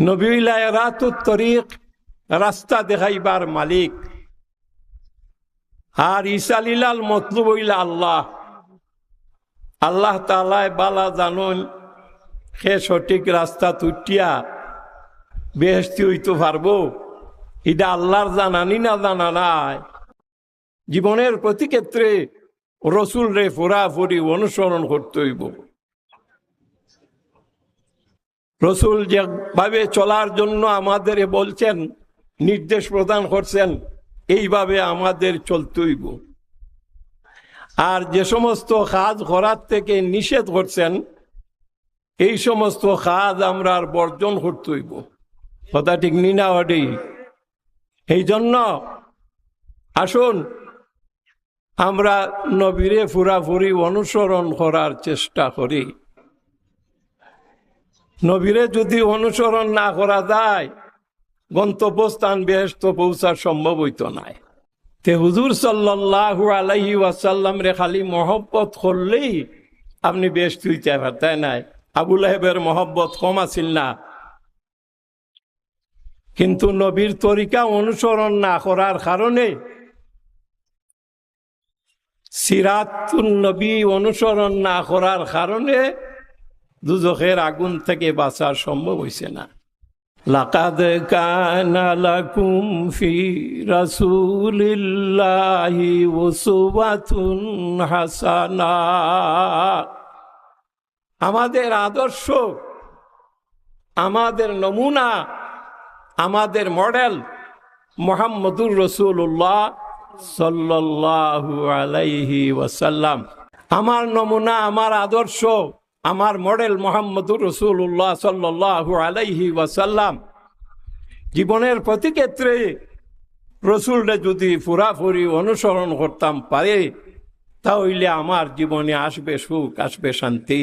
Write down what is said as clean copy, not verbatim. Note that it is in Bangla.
নবী হইলা রাতুত তরিক, রাস্তা দেখাইবার মালিক। আর ঈসা লিলাল মতলুব হইলা আল্লাহ। আল্লাহ তাআলায় বালা জানুন সে সঠিক রাস্তা তুটিয়া বেহেশতি হইতে পারবো, এটা আল্লাহর জানানি না জানা নাই। জীবনের প্রতি ক্ষেত্রে রসুল রে পুরাপুরি অনুসরণ করতে হইব। রসুল যেভাবে চলার জন্য আমাদের বলছেন, নির্দেশ প্রদান করছেন, এইভাবে আমাদের চলতে হইব। আর যে সমস্ত কাজ করার থেকে নিষেধ করছেন, এই সমস্ত কাজ আমরা আর বর্জন করতে হইব। কথা ঠিক নি না ওটাই? এই জন্য আসুন আমরা নবীরে পুরাপুরি অনুসরণ করার চেষ্টা করি। নবীরে যদি অনুসরণ না করা যায়, গন্তব্যস্থান বেহেশত পৌঁছার সম্ভব হইত নাই। তে হুজুর সাল্লাল্লাহু আলাইহি ওয়াসাল্লাম রে খালি মহব্বত করলেই আপনি বেহেশত হইতে পারতেন নাই। আবু লাহেবের মহব্বত কম আছিল না, কিন্তু নবীর তরিকা অনুসরণ না করার কারণে, সিরাতুন নবী অনুসরণ না করার কারণে দুজখের আগুন থেকে বাঁচার সম্ভব হইছে না। লাকাদ কানা লাকুম ফি রাসূলিল্লাহি উসওয়াতুন হাসানাহ। আমাদের আদর্শ, আমাদের নমুনা, আমাদের মডেল মুহাম্মদুর রাসূলুল্লাহ সাল্লাল্লাহু আলাইহি ওয়াসাল্লাম। আমার নমুনা, আমার আদর্শ, আমার মডেল মুহাম্মদুর রাসূলুল্লাহ সাল্লাল্লাহু আলাইহি ওয়াসাল্লাম। জীবনের প্রতি ক্ষেত্রে রসুলরে যদি পুরাপুরি অনুসরণ করতাম পারে, তাহলে আমার জীবনে আসবে সুখ, আসবে শান্তি।